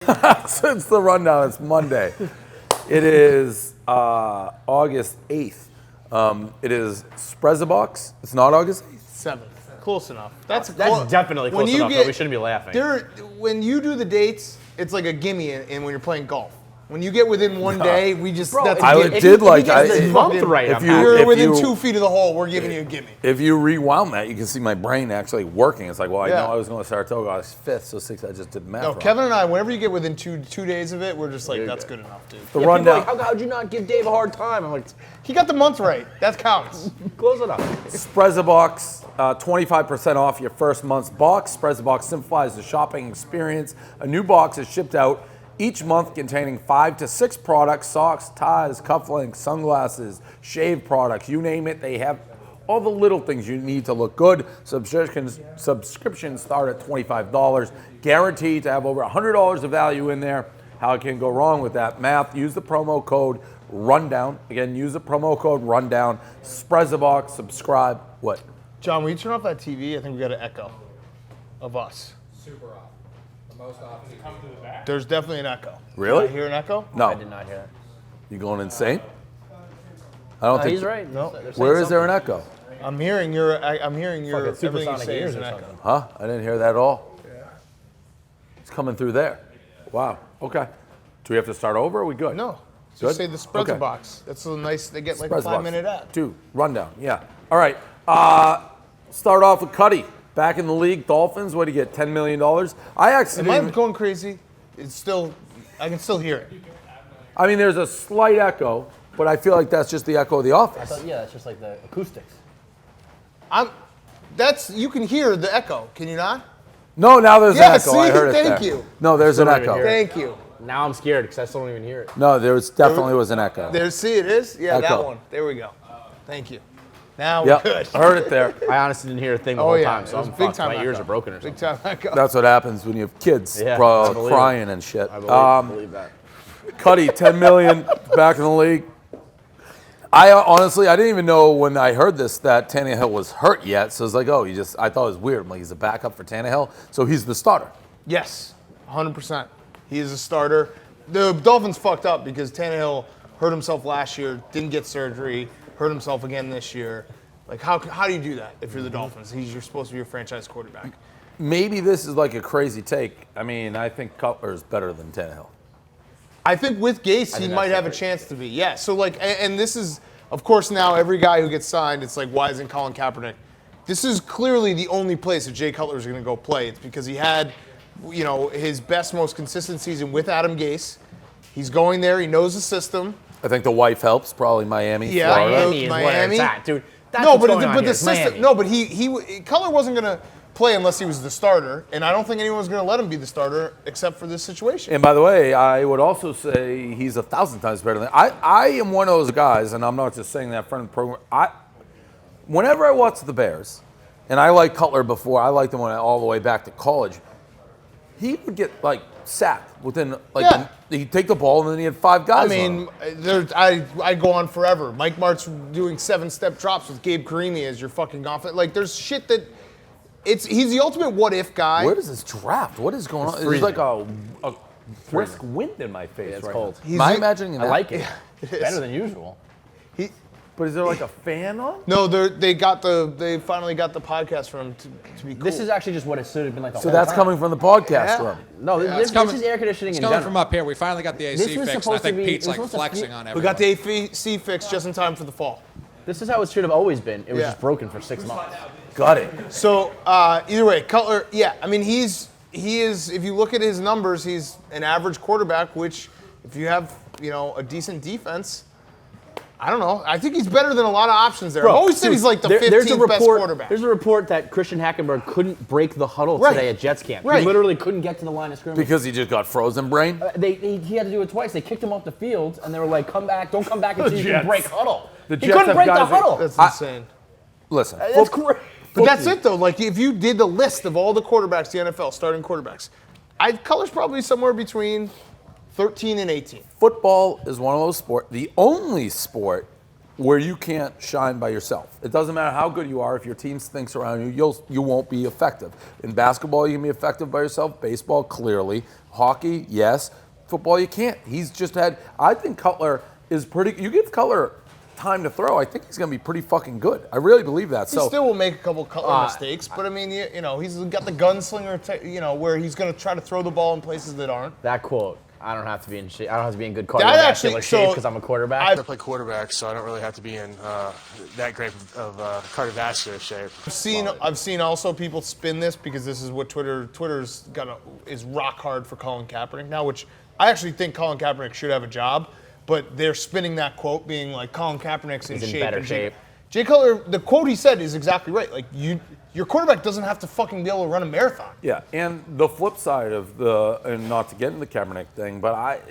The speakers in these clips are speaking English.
Since the rundown, it's Monday. It is August 8th. It is Sprezzabox. It's not August 8th? 7th. Close enough. That's definitely close enough, but we shouldn't be laughing. When you do the dates, it's like a gimme in when you're playing golf. When you get within one day, we just that's I a did like month right. if you're within 2 feet of the hole, we're giving you a gimme. If you rewound that, you can see my brain actually working. It's like, well, I know I was going to Saratoga. I was 5th, so 6th. I just did math. No, wrong. Kevin and I, whenever you get within two days of it, we're just like, that's good enough, dude. The rundown. Like, how'd you not give Dave a hard time? I'm like, he got the month right. That counts. close enough. Sprezzabox, 25% off your first month's box. Sprezzabox simplifies the shopping experience. A new box is shipped out each month containing 5 to 6 products: socks, ties, cufflinks, sunglasses, shave products, you name it. They have all the little things you need to look good. Subscriptions start at $25. Guaranteed to have over $100 of value in there. How it can go wrong with that math? Use the promo code RUNDOWN. Again, use the promo code RUNDOWN. Sprezzabox, subscribe. What? John, will you turn off that TV? I think we got an echo of us. Super off. The most off. There's definitely an echo. Really? Did I hear an echo? No. I did not hear that. You going insane? I don't think He's right. No. Where is there an echo? I'm hearing your everything you supersonic say ears is an or echo. something. Huh? I didn't hear that at all. Yeah. It's coming through there. Wow. Okay. Do we have to start over? Or are we good? No. Good? Just say the Sprezzabox. Okay. Box. That's so nice. They get like a Sprezzabox. 5-minute ad. 2. Rundown. Yeah. All right. Start off with Cuddy. Back in the league. Dolphins. What do you get? $10 million. I actually. Am I going crazy? It's still. I can still hear it. I mean, there's a slight echo, but I feel like that's just the echo of the office. Yeah, it's just like the acoustics. You can hear the echo. Can you not? No, now there's an echo. See? I heard it Thank there. you. No, there's an Still don't even echo. hear it. Thank you. Now I'm scared because I still don't even hear it. No, there definitely was an echo. See, it is? Yeah, Echo. that one. There we go. Thank you. Now Yep, we're good. I heard it there. I honestly didn't hear a thing the whole time, so it was I'm big fucked. time My ears echo. are broken or Big something. time echo. That's what happens when you have kids Yeah, I believe crying and shit. I believe that. Cuddy, $10 million, back in the league. I honestly, I didn't even know when I heard this that Tannehill was hurt yet. So it's like, oh, I thought it was weird. I'm like, he's a backup for Tannehill, so he's the starter. Yes, 100%. He is a starter. The Dolphins fucked up because Tannehill hurt himself last year, didn't get surgery, hurt himself again this year. Like, how do you do that if you're the Dolphins? You're supposed to be your franchise quarterback. Maybe this is like a crazy take. I mean, I think Cutler is better than Tannehill. I think with Gase, he might have a chance to be. Yeah, so like, and this is, of course, now every guy who gets signed, it's like, why isn't Colin Kaepernick? This is clearly the only place that Jay Cutler is going to go play. It's because he had, his best, most consistent season with Adam Gase. He's going there. He knows the system. I think the wife helps, probably Miami, Yeah, Florida. Miami is where it's at, dude. That's No, what's but going on the here. It's system. Miami. No, but Cutler wasn't going to play unless he was the starter, and I don't think anyone was going to let him be the starter except for this situation. And by the way, I would also say he's 1,000 times better than I am one of those guys, and I'm not just saying that in front of the program. Whenever I watch the Bears, and I liked Cutler before, I liked him all the way back to college, he would get sacked within he'd take the ball and then he had 5 guys. I mean, I go on forever. Mike Martz doing 7-step drops with Gabe Carimi as your fucking offense. Like, there's shit that he's the ultimate what if guy. Where does this draft? What is going on? There's like a brisk wind in my face. It's right cold. now. Am I imagining that? I like it. Better than usual. But is there like a fan on? No, they finally got the podcast for him to be cool. This is actually just what it should have been like the So whole that's time. coming from the podcast room. No, this is air conditioning It's in coming general. from up here. We finally got the AC This was fixed, and I supposed to think be- Pete's it was like supposed to flexing be- on We everyone. got the AC fixed just in time for the fall. This is how it should have always been. It was Yeah. just broken for 6 months. Got it. So either way, Cutler, I mean, he is. If you look at his numbers, he's an average quarterback. Which, if you have a decent defense, I don't know. I think he's better than a lot of options there. I've always said he's like the 15th best quarterback. There's a report that Christian Hackenberg couldn't break the huddle today at Jets camp. Right. He literally couldn't get to the line of scrimmage. Because he just got frozen brain? He had to do it twice. They kicked him off the field, and they were like, "Come back! Don't come back until you can Jets. break huddle." The He Jets couldn't have break the guys that- huddle. That's insane. Listen. That's great. But that's it though. Like if you did the list of all the quarterbacks, the NFL starting quarterbacks, Cutler's probably somewhere between 13 and 18. Football is one of those sports, the only sport where you can't shine by yourself. It doesn't matter how good you are. If your team stinks around you, you won't be effective. In basketball, you can be effective by yourself. Baseball, clearly. Hockey, yes. Football, you can't. He's just had. I think Cutler is pretty. You give Cutler time to throw, I think he's going to be pretty fucking good. I really believe that. He still will make a couple Cutler mistakes, but I mean, you know, he's got the gunslinger, you know, where he's going to try to throw the ball in places that aren't. That quote. I don't have to be in shape. I don't have to be in good cardiovascular shape because I'm a quarterback. I play quarterback, so I don't really have to be in that great of cardiovascular shape. I've seen also people spin this because this is what Twitter's is rock hard for Colin Kaepernick now, which I actually think Colin Kaepernick should have a job, but they're spinning that quote being like Colin Kaepernick's in shape. Better shape. Jay Cutler, the quote he said is exactly right. Like your quarterback doesn't have to fucking be able to run a marathon. Yeah, and the flip side of and not to get into the Kaepernick thing, but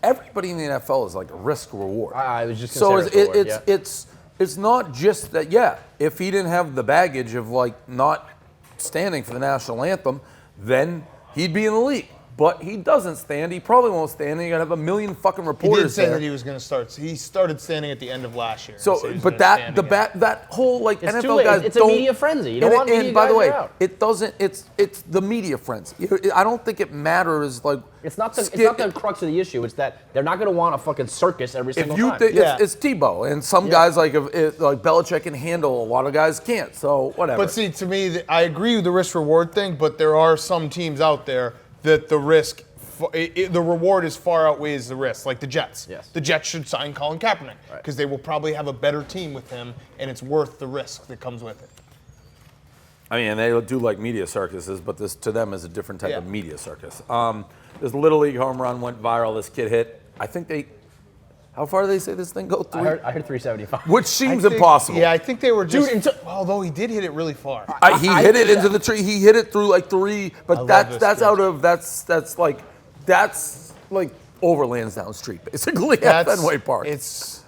everybody in the NFL is like a risk reward. I was just going to say risk reward, it's not just that. Yeah, if he didn't have the baggage of like not standing for the national anthem, then he'd be in the league. But he doesn't stand. He probably won't stand. And you're gonna have a million fucking reporters. He did say there. that he was gonna start. He started standing at the end of last year. So, but that whole like it's NFL guys it's a media frenzy. You don't want media and by guys the way, out. it doesn't. It's the media frenzy. I don't think it matters. Like it's not the crux of the issue. It's that they're not gonna want a fucking circus every single time. It's Tebow, and some guys like Belichick can handle. A lot of guys can't. So whatever. But see, to me, I agree with the risk reward thing. But there are some teams out there that the risk. The reward is far outweighs the risk, like the Jets. Yes. The Jets should sign Colin Kaepernick because they will probably have a better team with him, and it's worth the risk that comes with it. I mean, they do like media circuses, but this to them is a different type of media circus. This Little League home run went viral. This kid hit. I think how far do they say this thing go? I heard 375. Which seems impossible. Yeah, I think they were just. Although he did hit it really far. He hit it into the tree. He hit it through like 3, but that's like over Lansdowne Street, basically, at Fenway Park. It's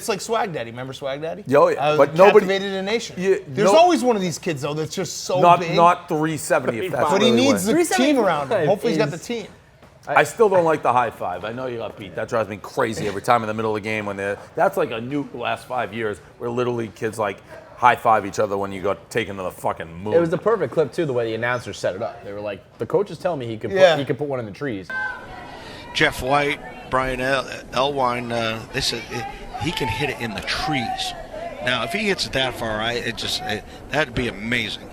like Swag Daddy. Remember Swag Daddy? Oh, yeah. But nobody captivated a nation. There's always one of these kids, though, that's just so big. Not 370, if that's But really he needs what. the team around him. Hopefully he's got the team. I still don't like the high five. I know you got beat. That drives me crazy every time in the middle of the game when that's like a new last 5 years where Little League kids like high five each other when you got taken to the fucking moon. It was the perfect clip too, the way the announcers set it up. They were like, the coaches tell me he could put one in the trees. Jeff White, Brian Elwine, they said he can hit it in the trees. Now, if he hits it that far, that'd be amazing.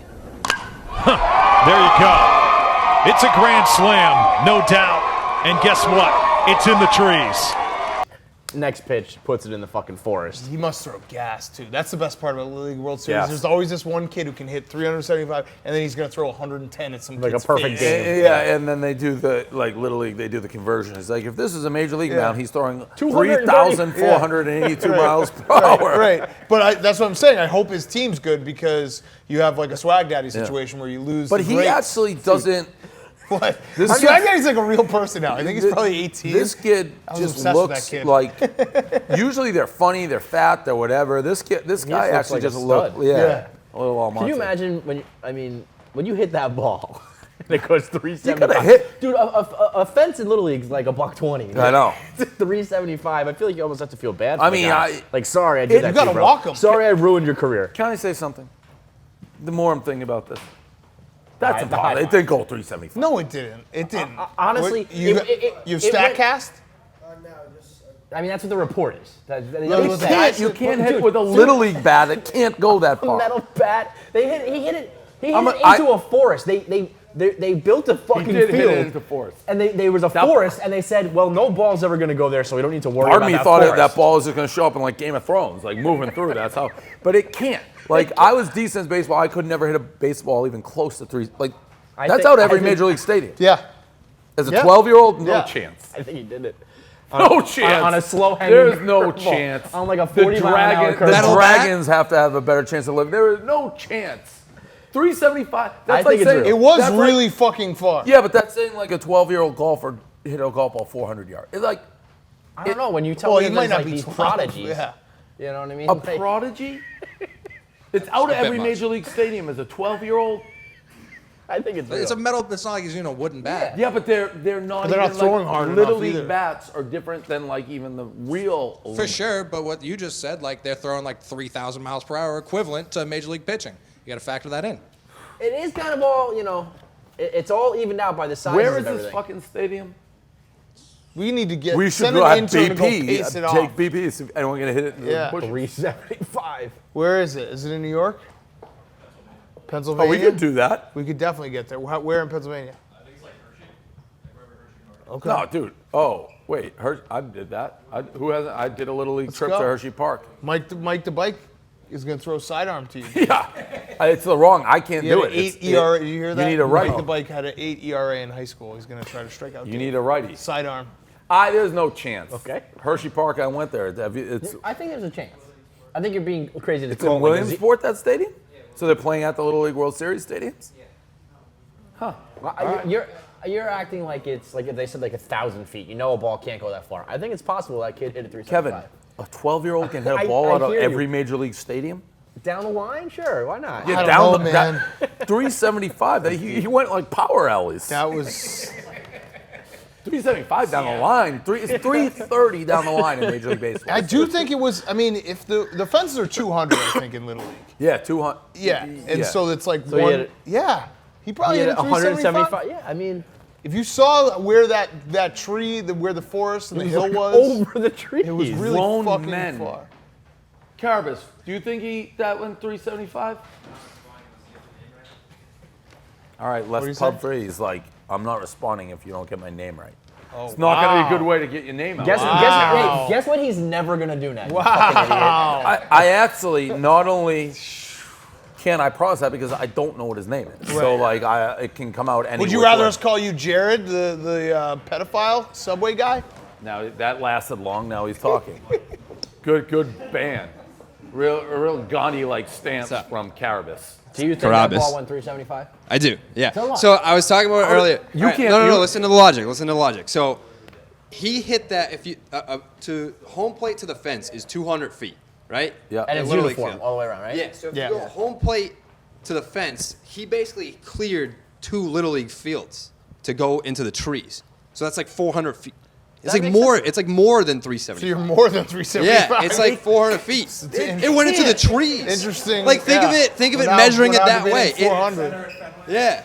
There you go. It's a grand slam, no doubt. And guess what? It's in the trees. Next pitch puts it in the fucking forest. He must throw gas, too. That's the best part about the League World Series. Yes. There's always this one kid who can hit 375, and then he's going to throw 110 at some Like kid's a perfect face. game. Yeah, and then they do Little League, they do the conversion. It's like, if this is a major league mound, he's throwing 3,482 miles per hour. Right. But that's what I'm saying. I hope his team's good because you have like a Swag Daddy situation where you lose. But he actually doesn't. What? Swag Daddy's like a real person now. I think he's probably 18. This kid just looks like. Usually they're funny, they're fat, they're whatever. This guy actually like just a looks stud. a little almighty. Can you imagine when you hit that ball and it goes 375? You gotta hit. Dude, a fence in Little League is like $120. I know. 375. I feel like you almost have to feel bad for I the mean, guy. Sorry I did that you gotta to you, bro. walk him. Sorry I ruined your career. Can I say something? The more I'm thinking about this, that's The impossible. high It didn't go 375. No, it didn't. It didn't. Honestly, What, you have StatCast? I mean, that's what the report is. You can't hit with a Little League bat. It can't go that far. Metal bat. He hit it into a forest. They built a fucking did field. hit it into forest. And there was a forest, and they said, well, no ball's ever going to go there, so we don't need to worry about that Part of me thought forest. that ball was just going to show up in like Game of Thrones, like moving through. That's how. But it can't. Like I was decent at baseball. I could never hit a baseball even close to 3. Like that's out every major league stadium. Yeah. As a 12-year-old, no Yeah. chance. I think he did it. No chance. On a slow hanging There's no curveball. chance. On like a 40-mile-an-hour The curveball. Dragons have to have a better chance to live. There is no chance. 375. That's I like think it's saying real. It was that's really fucking far. Yeah, but that's saying like a 12-year-old golfer hit a golf ball 400 yards. It's like I don't know. When you tell Well, me he might there's not like be these 12, prodigies, yeah. you know what I mean? a Like, prodigy. It's out of every much. major league stadium as a 12-year-old. I think it's real. It's a metal. It's not like he's using a wooden bat. Yeah, but they're not. They're not even, throwing like, hard Little enough league either. bats are different than like even the real. For sure, but what you just said, like they're throwing like 3,000 miles per hour equivalent to major league pitching. You got to factor that in. It is kind of all, it's all evened out by the size Where of is this everything. fucking stadium? We need to get We should send go an at intern to go BP. pace it Take off. BP. See if anyone gonna hit it. In the Yeah. bushes. 375. Where is it? Is it in New York? Pennsylvania? Oh, we could do that. We could definitely get there. Where in Pennsylvania? Okay. No, dude. Oh, wait. I did that. Who hasn't? I did a little league trip go. to Hershey Park. Mike the Bike is going to throw a sidearm to you. Yeah, it's the wrong. I can't He had do an it. 8 ERA. Did you hear that? You need a righty. Mike the Bike had an 8 ERA in high school. He's going to try to strike out. You need a righty. Sidearm. There's no chance. Okay. Hershey Park. I went there. It's I think there's a chance. I think you're being crazy to in call Williamsport, that stadium. So they're playing at the Little League World Series stadiums. You're acting like it's like if they said like 1,000 feet. A ball can't go that far. I think it's possible that kid hit it 375. Kevin, a 12-year-old can hit a I ball out of hear you. every major league stadium. Down the line, sure, why not? Yeah, I don't down know, the man. 375. He went like power alleys. That was 375 down the line. It's 330 down the line in Major League Baseball. I do think it was. I mean, if the fences are 200, I think in Little League. Yeah, 200. Yeah, and so it's like So he one. hit it- Yeah, he probably He hit hit it 175. Yeah, I mean, If you saw where that tree, where the forest and the hill was, over the trees. it was really Grown fucking men. far. Carabas, do you think that went 375? All right, do you Les say? Pub He's like, I'm not responding if you don't get my name right. It's not going to be a good way to get your name out. Guess what he's never gonna do next. Wow. I actually not only can I promise that because I don't know what his name is. So like it can come out any Would you which rather way. us call you Jared, the pedophile subway guy? Now that lasted long. Now he's talking. Good band. A real Gandhi-like stance from Carabas. Do you think that Carabas. ball went 375? I do, yeah. So what? So I was talking about it earlier. you All right, can't- No, you- listen to the logic. Listen to the logic. So he hit that if you to home plate to the fence is 200 feet, right? Yeah. And it's Little League uniform field. all the way around, right? Yeah. So if Yeah. you go home plate to the fence, he basically cleared 2 Little League fields to go into the trees. So that's like 400 feet. It's That like makes more. sense. It's like more than So 370. you're more than 375. Yeah, it's like 400 feet. It went into the trees. Interesting. Like think yeah. of it. Think of it Without- measuring it without that way. being 400. Yeah.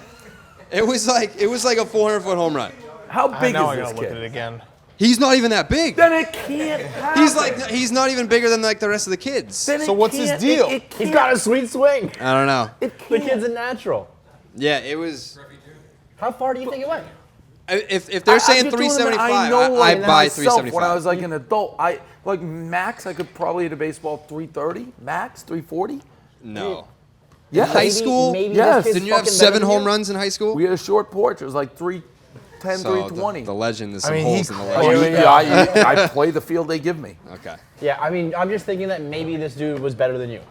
It was like a 400-foot home run. How big now I is gotta this look at it kid? again. He's not even that big. Then it can't happen. He's not even bigger than like the rest of the kids. Then it So what's his can't- deal? it He's got a sweet swing. I don't know. The kid's a natural. Yeah, it was. How far do you think it went? If they're saying 375, I buy 375. When I was like an adult, max I could probably hit a baseball 330, max 340. No. Yeah, High school? Maybe Yes. this kid's Didn't you have fucking better 7 than home you? runs in high school? we had a short porch. It was like 310, So 320. the legend is I some mean, holes he in the Oh, legend. yeah, I play the field they give me. Okay. Yeah, I mean, I'm just thinking that maybe this dude was better than you.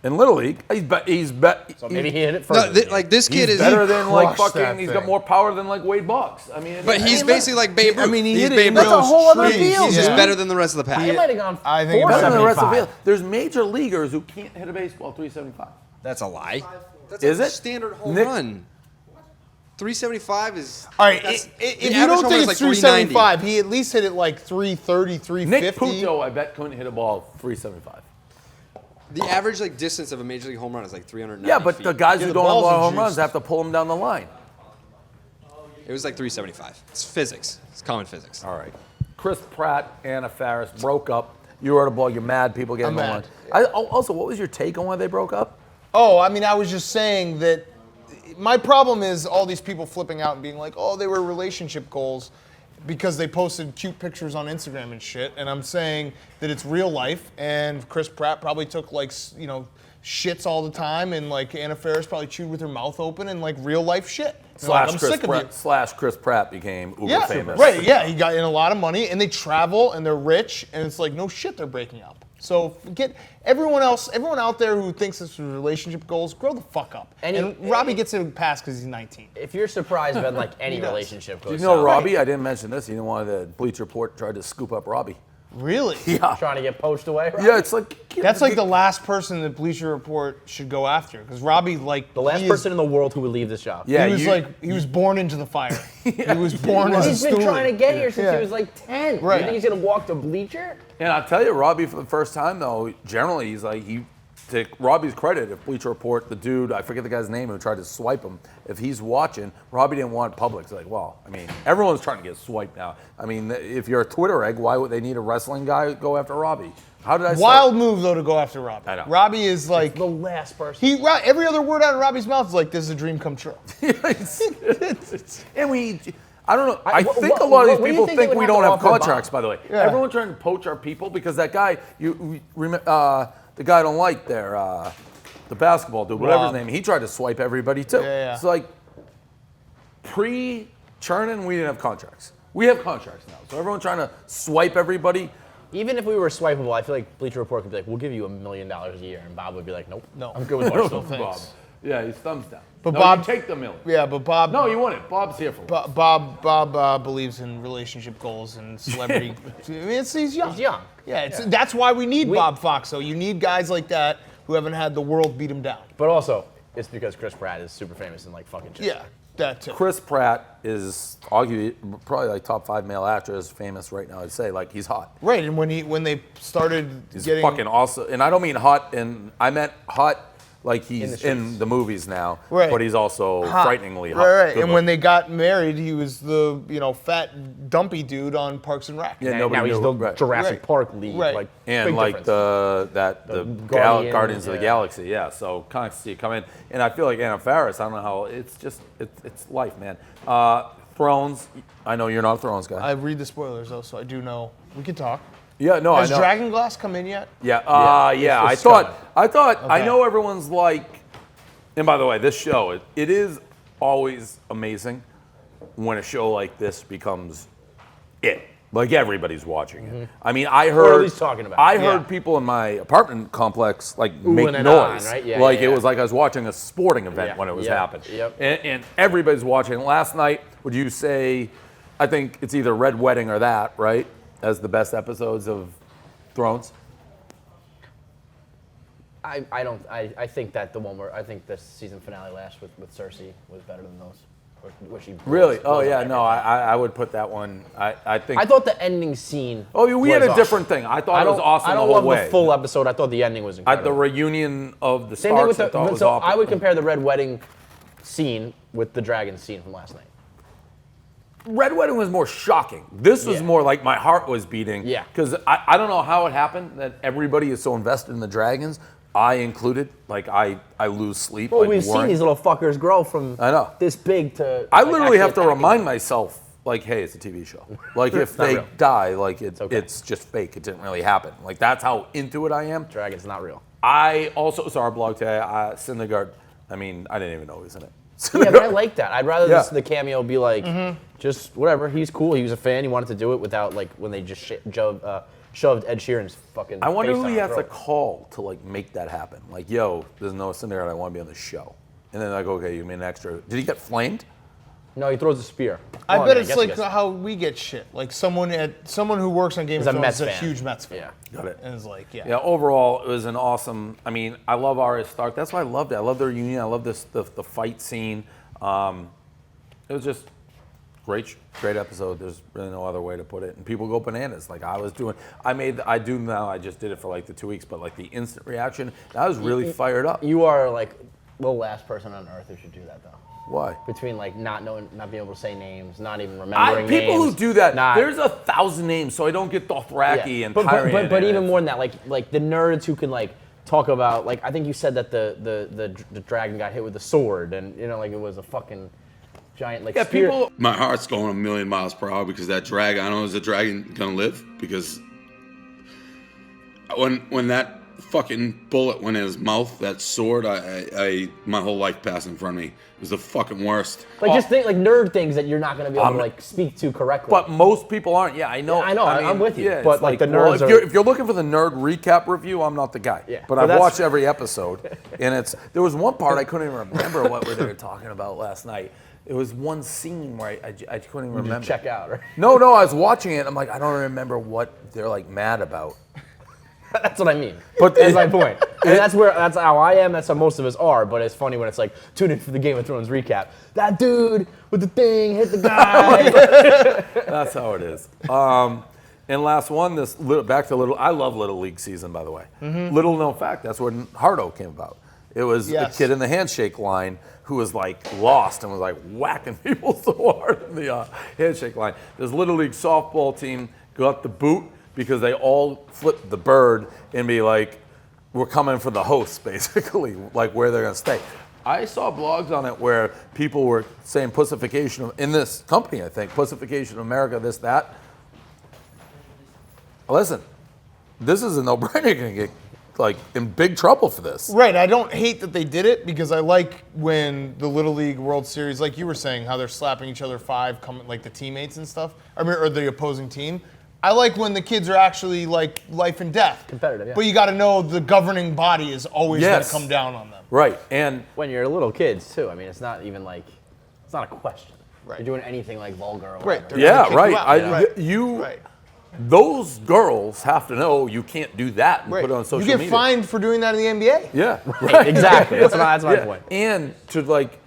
In Little League, So maybe he hit it No, further. than you. like this kid is. better than like crushed that fucking. He's got thing. more power than like Wade Boggs. I mean, But he's basically like Babe Ruth. I mean, he he's hit it Babe in Ruth. That's a whole other trees. field, He's just Yeah. better than the rest of the pack. He might have gone I think better than the rest of the 475. field. There's major leaguers who can't hit a baseball 375. That's a lie. That's Is a it? standard home Nick- run. 375 is. All right, that's- if the you average don't home think run it's is like 390. 375, he at least hit it like 330, Nick 350. Puto, I bet, couldn't hit a ball 375. The average like distance of a major league home run is like 390 Yeah, but feet. the guys Yeah, who the don't have a balls lot of are home runs juiced. have to pull them down the line. It was like 375. It's physics. It's common physics. All right. Chris Pratt, Anna Farris broke up. You wrote a blog. You're mad. People getting I'm on. mad. Also, what was your take on why they broke up? Oh, I mean, I was just saying that my problem is all these people flipping out and being like, oh, they were relationship goals because they posted cute pictures on Instagram and shit. And I'm saying that it's real life. And Chris Pratt probably took shits all the time. And like Anna Faris probably chewed with her mouth open and like real life shit. And, like, I'm sick of you. Chris Pratt became uber famous. Right, yeah, he got in a lot of money and they travel and they're rich and it's like, no shit, they're breaking up. So get everyone out there who thinks this is relationship goals, grow the fuck up. And Robbie gets a pass because he's 19. If you're surprised about any He does. relationship goes You know south, Robbie? I didn't mention this. You know why the Bleacher Report tried to scoop up Robbie? Really? Yeah. Trying to get poached away. Right? Yeah, it's like That's like the last person that Bleacher Report should go after, because Robbie, like, The last person in the world who would leave this job. Yeah, he was born into the fire. He was born as a He's been trying to stoolie. get here since he was like 10. Right. You think he's gonna walk the bleacher? And I'll tell you, Robbie, for the first time though, generally he's like to Robbie's credit, if Bleacher Report, the dude, I forget the guy's name who tried to swipe him, if he's watching, Robbie didn't want public. It's like, well, I mean, everyone's trying to get swiped now. I mean, if you're a Twitter egg, why would they need a wrestling guy to go after Robbie? How did I Wild move, though, to go after Robbie. I know. Robbie is like... The last person. Every other word out of Robbie's mouth is like, this is a dream come true. And I don't know. I think a lot of these people think we don't have contracts, by the way. Yeah. Everyone's trying to poach our people because that guy, the guy I don't like there, the basketball dude, whatever his name, he tried to swipe everybody too. Yeah. It's like pre-churning, we didn't have contracts. We have contracts now. So everyone's trying to swipe everybody. Even if we were swipeable, I feel like Bleacher Report could be like, we'll give you $1 million a year. And Bob would be like, nope. No. I'm good with Barstool. Bob. Yeah, he's thumbs down. But no, Bob- you take the million. Yeah, but Bob... No, you want it. Bob's here for it. Bob believes in relationship goals and celebrity. I mean, he's young. He's young. Yeah, that's why we need Bob Fox, though. You need guys like that who haven't had the world beat him down. But also, it's because Chris Pratt is super famous and like fucking chicks. Yeah, that too. Chris Pratt is arguably probably like top 5 male actors, famous right now. I'd say like he's hot. Right, and when they started He's getting fucking awesome, and I don't mean hot, and I meant hot like he's the in the movies now. Right. But he's also frighteningly hot. Right. Good And when look. they got married, he was the fat dumpy dude on Parks and Rec. Yeah, And nobody now he's knew. the Right. Jurassic Right. Park lead. Right. Like, And big like difference. the Guardians, Guardians of the yeah. Galaxy, yeah. So kind of see it come in, and I feel like Anna Farris. I don't know how it's just it's life, man. Thrones. I know you're not a Thrones guy. I read the spoilers though, so I do know. We can talk. Yeah, no, Has I know. Dragonglass come in yet? Yeah, it's I thought. I Okay. know everyone's like. And by the way, this show it is always amazing when a show like this becomes it. Like everybody's watching it. I mean, I heard. Or at least talking about it. I heard people in my apartment complex like make and noise. on, right? Yeah, like yeah, it yeah. was like I was watching a sporting event Yeah, when it was yep, happening. yep. And everybody's watching. Last night, would you say? I think it's either Red Wedding or that, right? As the best episodes of Thrones. I think that the one where I think the season finale last with Cersei was better than those. Where she Really? Oh blows yeah, up no, everything. I would put that one. I think. I thought the ending scene. Oh, we had was a different thing. I thought it was awesome I don't the whole love way. the full episode. I thought the ending was At incredible. the reunion of the Same thing with Starks, I thought the. was So awesome. I would compare the Red Wedding scene with the dragon scene from last night. Red Wedding was more shocking. This was Yeah. more like my heart was beating. Yeah. Because I don't know how it happened that everybody is so invested in the dragons. I included. Like I lose sleep. Well, like, we've seen worrying. these little fuckers grow from I know. this big to. I like, literally have actually to attacking remind them. myself, like, hey, it's a TV show. Like if not they real. die, like okay. it's just fake. It didn't really happen. Like that's how into it I am. Dragon's not real. I also saw our blog today. Syndergaard. I mean, I didn't even know he was in it. Yeah, but I like that. I'd rather Yeah. the cameo be like, just whatever. He's cool. He was a fan. He wanted to do it without like when they just shoved Ed Sheeran's fucking. I wonder face who down he our has to throat. call to like make that happen. Like, yo, there's no Syndergaard. I want to be on the show. And then I go, okay, you mean an extra? Did he get flamed? No, he throws a spear. I Well, bet mean, it's guess like he gets- how we get shit. Like someone who works on Game He's of a Thrones Mets is a fan. huge Mets fan. Yeah. Got it. And it's like, yeah. Yeah, overall, it was an awesome. I mean, I love Arya Stark. That's why I loved it. I love the reunion. I love the fight scene. It was just great episode. There's really no other way to put it. And people go bananas. Like I was doing. I do now. I just did it for like the 2 weeks, but like the instant reaction. I was really fired up. You are like the last person on earth who should do that though. Why? Between like not knowing, not being able to say names, not even remembering names. People who do that. not- There's 1,000 names, so I don't get Dothraki and but Tyrion. but and even more than that, like the nerds who can like talk about like I think you said that the dragon got hit with a sword and you know like it was a fucking giant like Yeah, spear. people. My heart's going a million miles per hour because that dragon. I don't know, is the dragon gonna live? Because when that fucking bullet went in his mouth, that sword, I my whole life passed in front of me. It was the fucking worst. Like just think like nerd things that you're not gonna be able to like speak to correctly. But most people aren't. Yeah, I know. Yeah, I know, I'm with you. Yeah, But, it's like, the well, nerds if you're looking for the nerd recap review, I'm not the guy. Yeah, But but I've that's- watched every episode, and there was one part I couldn't even remember what they were talking about last night. It was one scene where I couldn't even remember. Check out, right? No, I was watching it. I'm like, I don't remember what they're like mad about. That's what I mean. But that's my point. And that's how I am. That's how most of us are. But it's funny when it's like, tune in for the Game of Thrones recap. That dude with the thing hit the guy. That's how it is. And last one, back to I love Little League season, by the way. Little known fact, that's when Hardo came about. It was a kid in the handshake line who was like lost and was like whacking people so hard in the handshake line. This Little League softball team got the boot because they all flipped the bird and be like, we're coming for the host, basically, like where they're gonna stay. I saw blogs on it where people were saying pussification in this company, I think, pussification of America, this, that. Listen, this is a no-brainer. You're gonna get like in big trouble for this. Right. I don't hate that they did it because I like when the Little League World Series, like you were saying, how they're slapping each other coming like the teammates and stuff, or the opposing team. I like when the kids are actually like life and death. Competitive, yeah. But you got to know the governing body is always going to come down on them. Right. And when you're little kids too, I mean, it's not even like, it's not a question. Right. You're doing anything like vulgar or Right. whatever. yeah, right. Right. Those girls have to know you can't do that and put it on social media. You get fined for doing that in the NBA. Yeah. Right. Exactly. That's my point. And to like,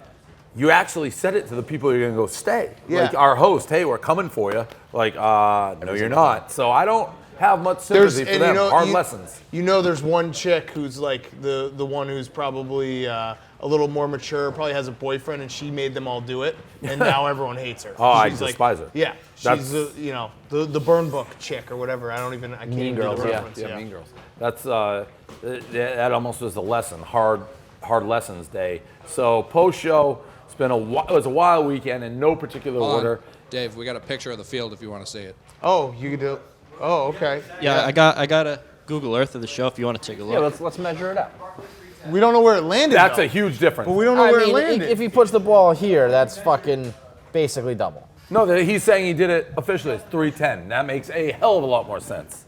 you actually said it to the people you're gonna go stay. Yeah. Like our host, hey, we're coming for you. Like, no, you're not. So I don't have much sympathy for them. Hard lessons. You know, there's one chick who's like the one who's probably a little more mature, probably has a boyfriend, and she made them all do it, and now everyone hates her. Oh, she's I despise her. Yeah, she's the burn book chick or whatever. I can't even do the reference. Yeah, Mean Girls. That's that almost was a lesson. Hard lessons day. So post show. It was a wild weekend in no particular order. Dave, we got a picture of the field if you want to see it. Oh, you can do. Oh, okay. Yeah, I got a Google Earth of the show if you want to take a look. Yeah, let's measure it out. We don't know where it landed. That's though. a huge difference. But we don't know where it landed. If he puts the ball here, that's fucking basically double. No, he's saying he did it officially. It's 310. That makes a hell of a lot more sense.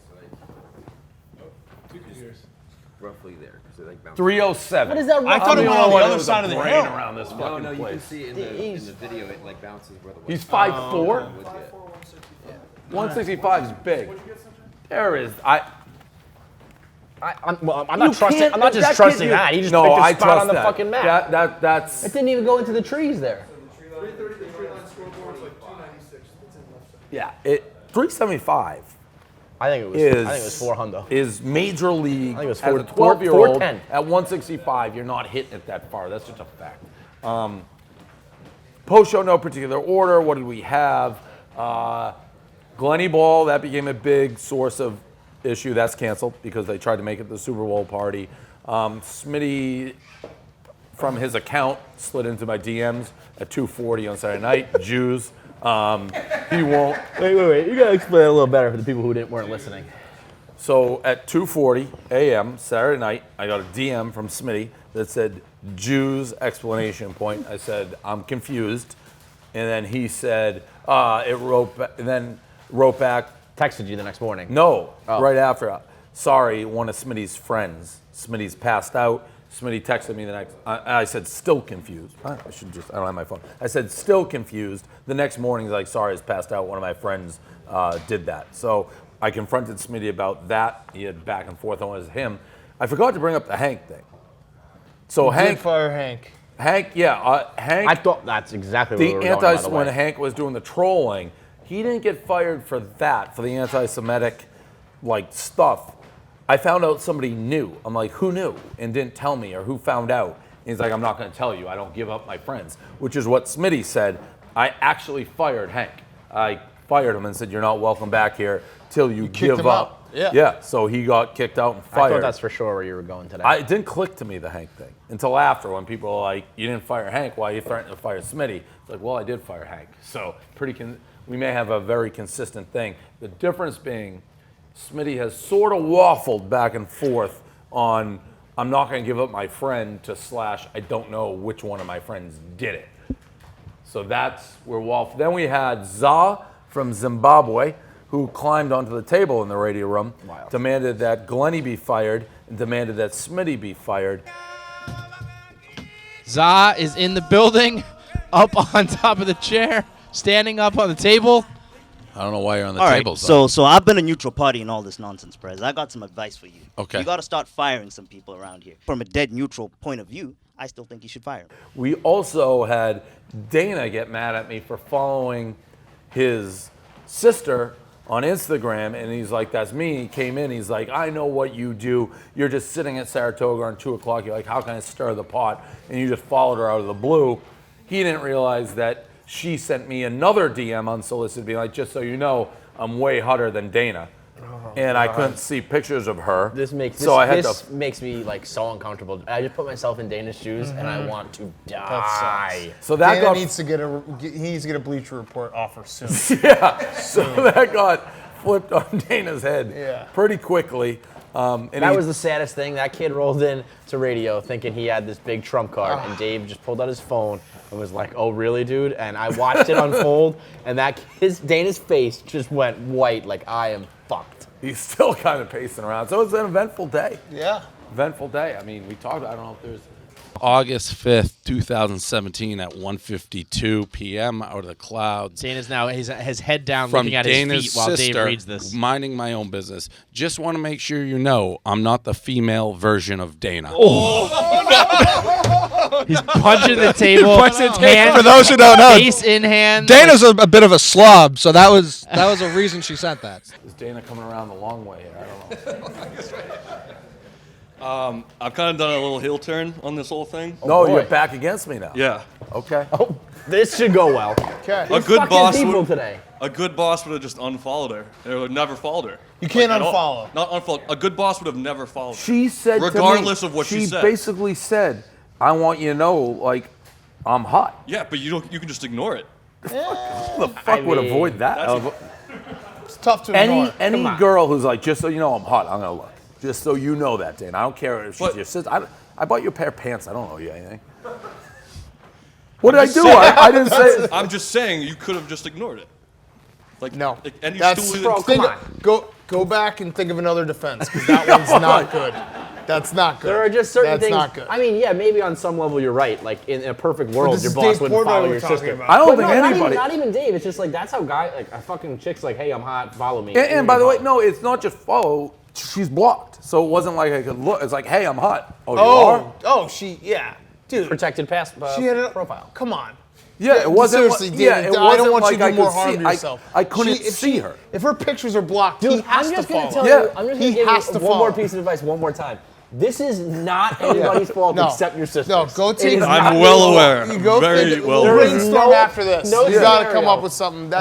Roughly there. So like 307. What is that? I thought it went on the other side of the hill. Around this fucking no, you place. can see in the video it like bounces where the He's 5'4". 165 is big. There is. I'm not trusting. I'm not just trusting that. He just picked a spot on the fucking map. That's. It didn't even go into the trees there. 330 the tree line scoreboard is like 296. It's in left side. Yeah, 375. I think it was 400. Is major league. I think it was as a 12-year-old at 165. You're not hitting it that far. That's just a fact. Post show, no particular order. What did we have? Glenny Ball. That became a big source of issue. That's canceled because they tried to make it the Super Bowl party. Smitty, from his account, slid into my DMs at 2:40 on Saturday night. Jews. He won't. Wait. You gotta explain it a little better for the people who weren't listening. So at 2:40 a.m. Saturday night, I got a DM from Smitty that said Jews exclamation point. I said I'm confused, and then he said wrote back. Texted you the next morning. No, right after. Sorry, one of Smitty's friends. Smitty's passed out. Smitty texted me the next. I said still confused. I don't have my phone. I said still confused. The next morning, he's like, sorry, it's passed out. One of my friends did that. So I confronted Smitty about that. He had back and forth on him. I forgot to bring up the Hank thing. So Hank, fire Hank. Hank. I thought that's exactly what we were going, by the way. When Hank was doing the trolling, he didn't get fired for that, for the anti-Semitic stuff. I found out somebody knew. I'm like, who knew and didn't tell me, or who found out? And he's like, I'm not going to tell you. I don't give up my friends, which is what Smitty said. I actually fired Hank. I fired him and said, you're not welcome back here till you give up. Yeah. So he got kicked out and fired. I thought that's for sure where you were going today. It didn't click to me, the Hank thing, until after, when people were like, you didn't fire Hank, why are you threatening to fire Smitty? It's like, well, I did fire Hank. So we may have a very consistent thing. The difference being, Smitty has sort of waffled back and forth on, I'm not going to give up my friend to / I don't know which one of my friends did it. So that's where waffled. Then we had Za from Zimbabwe, who climbed onto the table in the radio room, demanded that Glenny be fired, and demanded that Smitty be fired. Za is in the building. up on top of the chair, standing up on the table. I don't know why you're on the All right, table. so I've been a neutral party in all this nonsense, Prez. I got some advice for you. Okay. You got to start firing some people around here. From a dead neutral point of view, I still think you should fire him. We also had Dana get mad at me for following his sister on Instagram, and he's like, that's me. He came in, he's like, I know what you do. You're just sitting at Saratoga on 2 o'clock. You're like, how can I stir the pot? And you just followed her out of the blue. He didn't realize that she sent me another DM unsolicited, being like, just so you know, I'm way hotter than Dana. And I couldn't see pictures of her. This makes me like so uncomfortable. I just put myself in Dana's shoes, and I want to die. So that Dana needs to get a Bleacher Report offer soon. Yeah. So that got flipped on Dana's head pretty quickly. That was the saddest thing. That kid rolled in to radio thinking he had this big trump card, and Dave just pulled out his phone and was like, "Oh, really, dude?" And I watched it unfold, and Dana's face just went white, like I am fucked. He's still kind of pacing around. So it's an eventful day. Yeah. Eventful day. I mean, we talked. I don't know if there's. August 5th, 2017 at 1:52 p.m. out of the clouds. Dana's now his head down, From looking at Dana's his feet while sister, Dave reads this. minding my own business. Just want to make sure you know I'm not the female version of Dana. He's punching the table. For those who don't know, face in hand. Dana's a bit of a slob, so that was a reason she sent that. Is Dana coming around the long way here? I don't know. I've kind of done a little heel turn on this whole thing. No, you're back against me now. Yeah. Okay. Oh, this should go well. Okay. A good boss would today. A good boss would have just unfollowed her. Or would never followed her. You can't at all. unfollow. Not unfollow. A good boss would have never followed her. She said regardless to me, of what she said. She basically said, I want you to know, like, I'm hot. Yeah, but you can just ignore it. Who the fuck would avoid that? It's tough to ignore. Any girl who's like, just so you know I'm hot, I'm going to look. Just so you know that, Dana. I don't care if she's your sister. I bought you a pair of pants. I don't owe you anything. What did I do? I didn't say. I'm just saying you could have just ignored it. Like no. And you That's still go back and think of another defense because that one's not good. That's not good. There are just certain things. Not good. I mean, yeah, maybe on some level you're right. Like in a perfect world, your boss wouldn't follow your sister. I don't think anybody. Not even Dave. It's just like that's how a fucking chick's like, hey, I'm hot, follow me. And by the way, no, it's not just follow. She's blocked, so it wasn't like I could look. It's like, hey, I'm hot. Oh, you are? Oh, dude. Protected She had a profile. Come on. Yeah, it wasn't. Seriously, dude. Yeah, it I don't want like you to do more harm see, to yourself. I couldn't see her. If her pictures are blocked, Dude, he has I'm just to gonna follow. tell you. I'm just gonna give you one follow. more piece of advice one more time. This is not anybody's fault except your sister's. No, go take. I'm well aware. You go very think, well aware. Brainstorm after this. No You got to scenario. come up with something.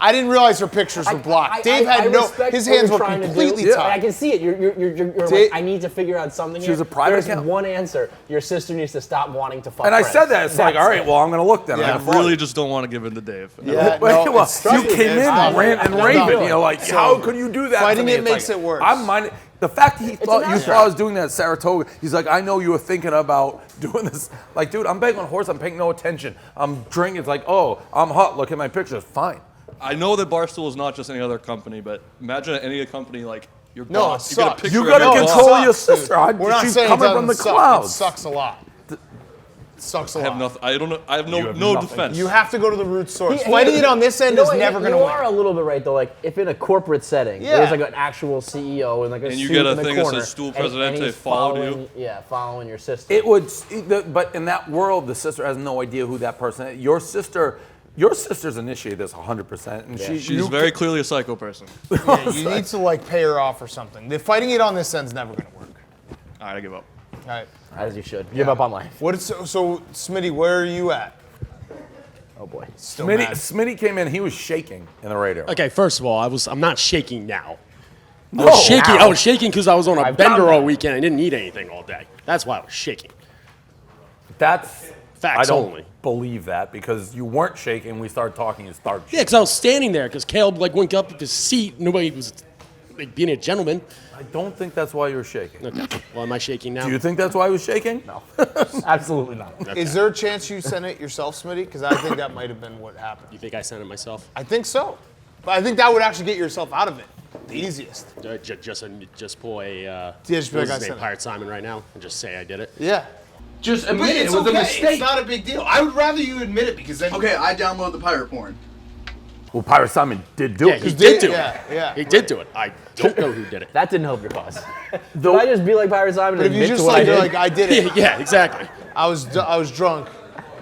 I didn't realize her pictures were blocked. Dave had his hands were completely tied. I can see it. You're like, I need to figure out something. She was a private There's account. one answer. Your sister needs to stop wanting to fuck. And I friends. said that. It's like, all right, well, I'm going to look then. I I'm gonna really just don't want to give in to Dave. Yeah, you came in and raving. You're like, how could you do that? Fighting to me? it makes it worse. I'm minding. The fact that he thought you thought I was doing that at Saratoga, he's like, I know you were thinking about doing this. Like, dude, I'm betting on horse. I'm paying no attention. I'm drinking. It's like, oh, I'm hot. Look at my pictures. Fine. I know that Barstool is not just any other company, but imagine any company like your No, boss. it You get a sucks. picture You of got your to boss. control your sister. We're not She's saying coming it from the doesn't suck. clouds. It sucks a lot. It sucks a I lot. have nothing. I don't know. I have You have no nothing. defense. You have to go to the root source. Fighting it on this end is never going to You win. are a little bit right though. Like if in a corporate setting, there's like an actual CEO and like a And you suit get a in the thing that corner, says Stool and Presidente he's followed following, you. Yeah, following your sister. It would, but in that world, the sister has no idea who that person is. Your sister's initiated this 100%, and She's very clearly a psycho person. Yeah, you need to like pay her off or something. The fighting it on this end's never going to work. All right, I give up. All right. As you should. Give up on life. So Smitty, where are you at? Oh boy. Still mad. Smitty came in. He was shaking in the radio. Okay, first of all, I'm not shaking now. No, I was shaking because I was on a I've done bender that. all weekend. I didn't eat anything all day. That's why I was shaking. That's Facts I don't only. believe that because you weren't shaking. We started talking. You started. Yeah, because I was standing there because Caleb went up his seat. Nobody was being a gentleman. I don't think that's why you're shaking. Okay. Well, am I shaking now? Do you think that's why I was shaking? No. Absolutely not. Okay. Is there a chance you sent it yourself, Smitty? Because I think that might have been what happened. You think I sent it myself? I think so. But I think that would actually get yourself out of it. The easiest. Just pull a just be like, what's I his sent name, it. Pirate Simon right now and just say I did it. Yeah. Just But admit it. it's It was okay. a mistake. It's not a big deal. I would rather you admit it because then. Okay, I download the pirate porn. Well, Pirate Simon did do Yeah, it. he did do Yeah, it. yeah. He did do it. I don't know who did it. That didn't help your cause. Did I just be like Pirate Simon But and if you admit just to what I like, did? like I did it. Yeah, exactly. I was drunk.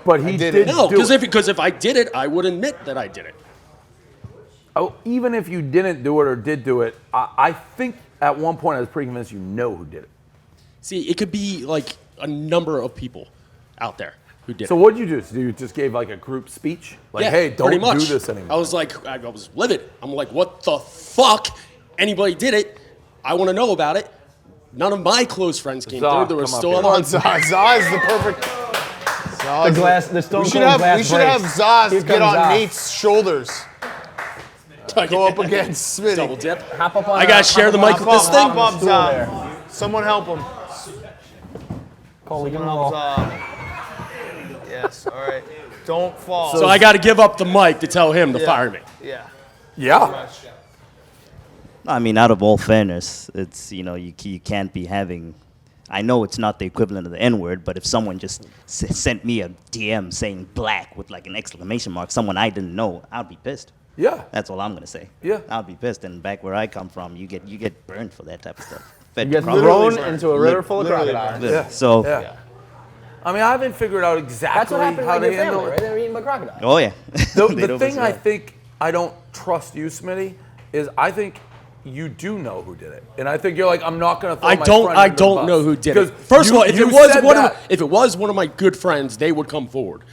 But he did did it. No, do because it. if I did it, I would admit that I did it. Oh, even if you didn't do it or did do it, I think at one point I was pretty convinced you know who did it. See, it could be like a number of people out there who did So it. what did you do? So you just gave like a group speech? Like, Yeah, hey, pretty don't much. do this anymore. I was like, I was livid. I'm like, what the fuck? Anybody did it? I want to know about it. None of my close friends came Zah, through. There was come up still here. other Zah is the perfect. Zah is the Stone we Cold should glass we should have breaks. Zaz Here get comes on Zaz. Nate's shoulders. Go up against Smitty. double dip. Hop up on I gotta share the mic with this thing. Hop up, Zah. Someone help him. Coley, Someone help Zah. Yes, all right. Don't fall. So I got to give up the mic to tell him to fire me. Yeah. Yeah. I mean, out of all fairness, it's, you know, you can't be having. I know it's not the equivalent of the N-word, but if someone just sent me a DM saying black with like an exclamation mark, someone I didn't know, I'd be pissed. Yeah. That's all I'm gonna say. Yeah. I'd be pissed. And back where I come from, you get burned for that type of stuff. You get thrown into a river full of crocodiles. Yeah. So. Yeah. I mean, I haven't figured out exactly That's what happened how with to your handle family, it. right? They were eaten by crocodiles. Oh yeah. The thing I think I don't trust you, Smitty, is I think you do know who did it, and I think you're like, I'm not going to throw my friend under the don't bus. know who did 'Cause it. First of all, if you it was said one that- if it was one of my good friends, they would come forward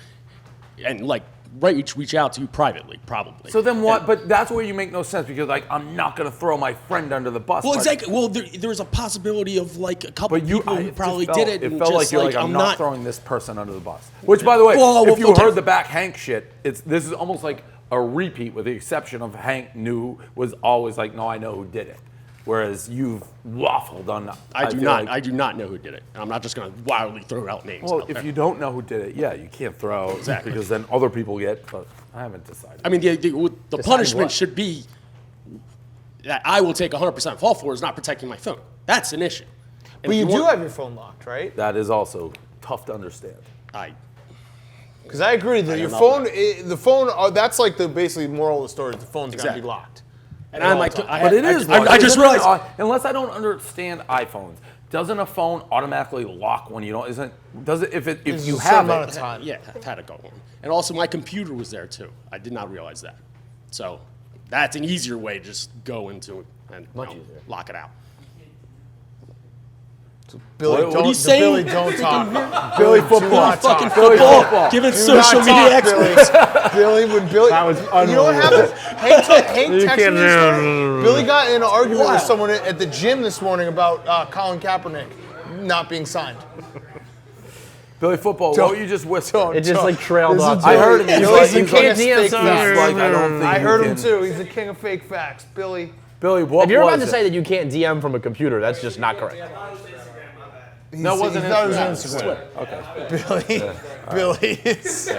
and like reach out to you privately, probably. So then what? But that's where you make no sense because like I'm not going to throw my friend under the bus. Well, but- exactly. Well, there's a possibility of like a couple But you people who it probably just did felt- it. It and felt just like you're like, I'm not not throwing this person under the bus. Which, by the way, Well, if you okay. heard the back Hank shit, this is almost like a repeat, with the exception of Hank was always like, no, I know who did it. Whereas you've waffled on that. I do feel not. like- I do not know who did it. And I'm not just going to wildly throw out names. Well, out if there. you don't know who did it, yeah, you can't throw out Exactly. because then other people get. But I haven't decided. I mean, the Decide punishment what? should be that I will take 100% fall for is not protecting my phone. That's an issue. And But if you do want- have your phone locked, right? That is also tough to understand. Because I agree that I your don't phone, know. the phone, that's like the basically moral of the story. The phone's got to Exactly. be locked. And I'm like, But it is. I locked. just Isn't it realized. odd? Unless I don't understand iPhones, doesn't a phone automatically lock when you don't? Does it if There's you a have certain amount it? of time. Yeah, I've had it go on. And also, my computer was there too. I did not realize that. So that's an easier way to just go into it and lock it out. Billy, What are don't, you saying? Billy, don't talk. Billy Do football. not talk. Fucking Billy football. football. Give it Do social not media talk, experts. Billy, when Billy, That was you know what unbelievable. happened? Hank You texted can't- me this morning. Billy got in an argument What? with someone at the gym this morning about Colin Kaepernick not being signed. Billy football. Don't- What you just whispered? It just like trailed off. I heard him. He's Billy's like, the king of he's fake facts. like, I don't think I you heard him can- too. He's the king of fake facts. Billy. Billy, what If you're about was to it? say that you can't DM from a computer, that's just not correct. No, it wasn't he thought it was Instagram. Instagram. Okay. Billy. Billy is.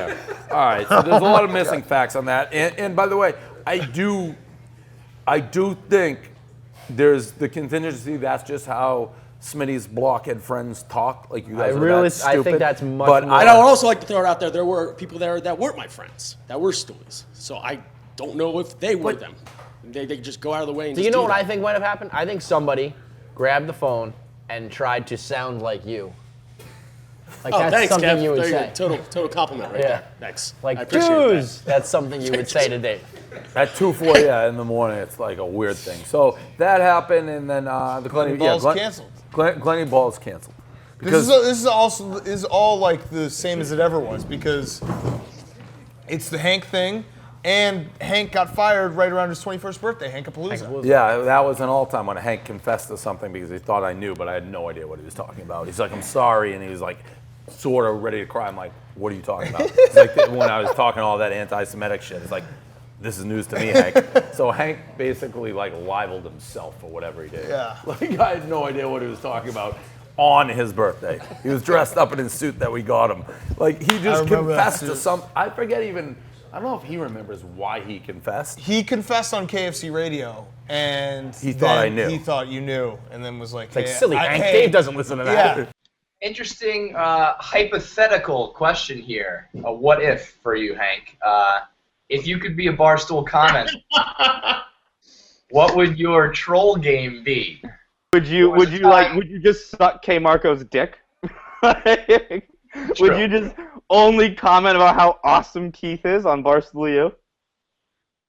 All right. So there's a lot of missing facts on that. And by the way, I do think there's the contingency. That's just how Smitty's blockhead friends talk. Like you guys are that stupid. I think that's much But more. And I would also like to throw it out there. There were people there that weren't my friends, that were stoolies. So I don't know if they were them. They just go out of the way and Do just you know what that. I think might have happened? I think somebody grabbed the phone and tried to sound like you. Like Oh, that's thanks, something Kev. you would There say. Total compliment right Yeah. there. Thanks. I Like, appreciate dudes, that. that's something you would say to Dave. At 2:40 in the morning, it's like a weird thing. So that happened, and then the Glenny Ball's canceled. Glenny Ball's canceled. This is all like the same as it ever was because it's the Hank thing, and Hank got fired right around his 21st birthday. Hank-a-palooza. Yeah, that was an all-time when Hank confessed to something because he thought I knew, but I had no idea what he was talking about. He's like, I'm sorry, and he was like, sort of ready to cry. I'm like, what are you talking about? It's like when I was talking all that anti-Semitic shit. It's like, this is news to me, Hank. So Hank basically like libeled himself for whatever he did. Yeah. Like I had no idea what he was talking about on his birthday. He was dressed up in his suit that we got him. Like he just remember that confessed to suit. some. I forget even. I don't know if he remembers why he confessed. He confessed on KFC radio, and He thought I then knew. He thought you knew, and then was like, It's like hey, silly, Hank. Dave doesn't listen to that. Yeah. Interesting hypothetical question here. A what if for you, Hank. If you could be a Barstool comment, what would your troll game be? Would you just suck K Marco's dick? Would you just only comment about how awesome Keith is on Barstool U?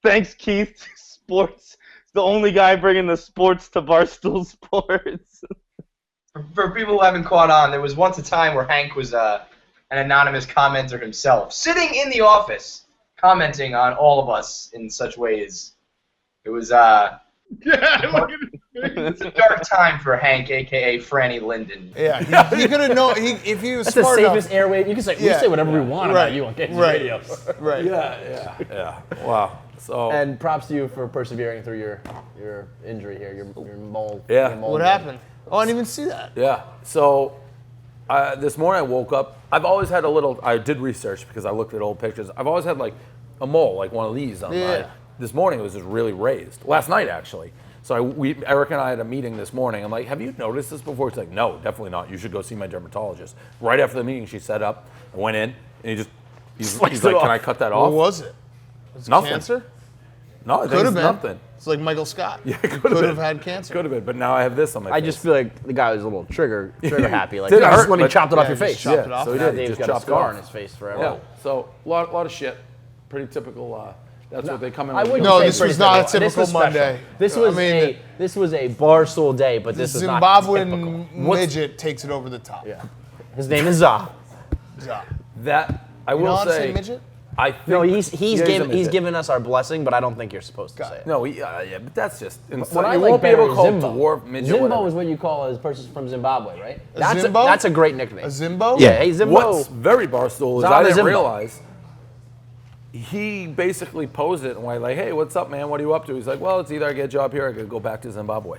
Thanks, Keith. Sports. The only guy bringing the sports to Barstool Sports. For people who haven't caught on, there was once a time where Hank was an anonymous commenter himself, sitting in the office, commenting on all of us in such ways. It was it's a dark time for Hank, a.k.a. Franny Linden. Yeah, he could have known if he was That's smart the enough. safest airway. You can say we say whatever we want about you on Games Radio. Right. Yeah. Wow. So. And props to you for persevering through your injury here, your mole. Yeah. Your mole What game. happened? Oh, I didn't even see that. Yeah. So this morning I woke up. I've always had I did research because I looked at old pictures. I've always had like a mole, like one of these on my. This morning it was just really raised. Last night actually. So Eric and I had a meeting this morning. I'm like, have you noticed this before? She's like, no, definitely not. You should go see my dermatologist. Right after the meeting, she set up. I went in, and he's like, can I cut that off? What was it? Was it Nothing. cancer? No, Could have been. nothing. It's like Michael Scott. Yeah, could have had cancer. Could have been, but now I have this on my face. I just feel like the guy was a little trigger happy. Like, Didn't just hurt, let me but- chop it off yeah, your just face. chopped it off. So he did. Dave's Just got a chopped it scar off. on his face forever. Yeah. So lot of shit. Pretty typical. That's what they come in. I with. wouldn't No, say this pretty was not a typical. typical This was special. Monday. This was a Barstool day, but this is not Zimbabwean typical. midget takes it over the top. Yeah. His name is Za. That I You know will how to say say. midget? I think No, he's given given us our blessing, but I don't think you're supposed to say it. No, yeah, but that's just insane. What I You like won't be better able to is call Zimbo. dwarf, midget, Zimbo whatever. is what you call a person from Zimbabwe, right? A Zimbo? That's a great nickname. A Zimbo? Yeah, hey Zimbo. What's very Barstool is Zama I didn't Zimbo. realize he basically posed it and went like, hey, what's up, man? What are you up to? He's like, well, it's either I get a job here or I could go back to Zimbabwe.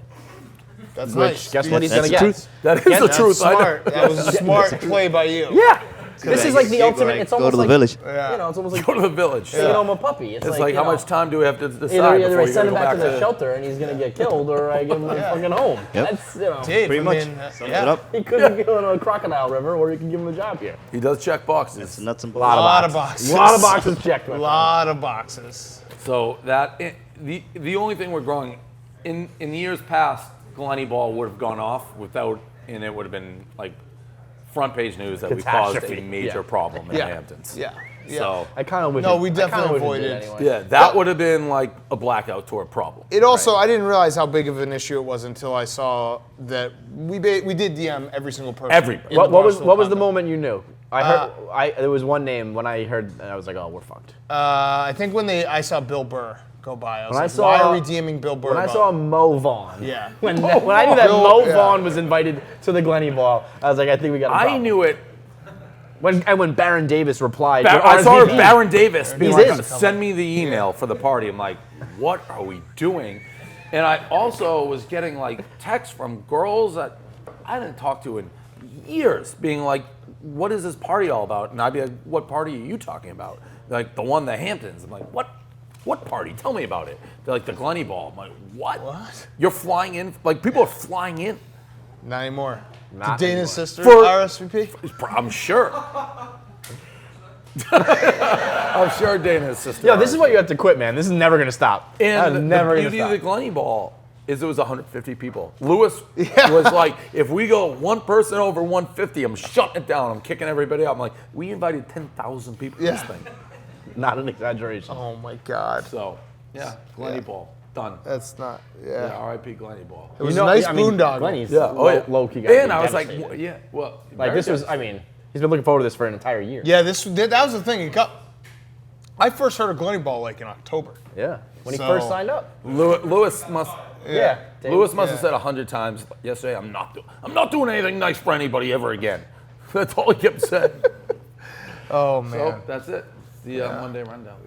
That's Which, nice. guess what he's That's gonna the get? truth. That is the That's truth. I know. smart. That was a smart play by you. Yeah. This is like the ultimate. It's go almost to the like, village. Yeah. You know, it's almost like Go to the village. taking home a puppy. It's like you how know, much time do we have to decide Either before I you send him go back to the shelter and he's gonna get killed, or I give him fucking home. Yep. That's you know. Dave, Pretty I much. mean, Sums it up. He could be going to a crocodile river, or you can give him a job here. He does check boxes. It's nuts and A lot of boxes. A lot of boxes checked. A lot of boxes. So the only thing we're growing in years past, Glenny Ball would have gone off without, and it would have been like front page news that we caused a Catastrophe. major problem in the Hamptons. Yeah. So I kind of wish. No, we I kinda definitely wish it did avoided. anyway. yeah, that would have been like a blackout tour problem. It also, I didn't realize how big of an issue it was until I saw that we did DM every single person. Everybody. in the What was Barstool the comment. moment you knew? I heard. There was one name when I heard, and I was like, oh, we're fucked. I think when I saw Bill Burr go by, I was When I like, saw- why are we DMing Bill Burr? When I about- saw Mo Vaughn. Yeah. When I knew that Bill- Mo yeah. Vaughn was invited to the Glenny Ball, I was like, I think we got a problem. I knew it. When Baron Davis replied, I saw RSVP. Baron Davis being He's like, in. send me the email for the party. I'm like, what are we doing? And I also was getting like texts from girls that I didn't talk to in years being like, what is this party all about? And I'd be like, what party are you talking about? They're like, the one in the Hamptons. I'm like, what party? Tell me about it. They're like, the Glenny Ball. I'm like, what? What? You're flying in? Like, people are flying in. Not anymore. Not Dana's sister, For- RSVP? I'm sure. I'm sure Dana's sister. Yo, this is what you have to quit, man. This is never gonna stop. And the never gonna beauty of stop. the Glenny Ball is it was 150 people. Lewis was like, if we go one person over 150, I'm shutting it down. I'm kicking everybody out. I'm like, we invited 10,000 people to this thing. Not an exaggeration. Oh my God. So, yeah, Glenny Yeah. Ball. Done. That's not, Yeah, R.I.P. Glenny Ball. It was a nice boondoggle. Glenny's Yeah, low key guy. And I was like, yeah, well. Like this was, I mean, he's been looking forward to this for an entire year. Yeah, that was the thing. I first heard of Glenny Ball like in October. Yeah, when he So- first signed up. Lewis must. Yeah. Lewis must have said 100 times yesterday, I'm not doing anything nice for anybody ever again. That's all he kept saying. Oh man. So that's it. The Monday rundown.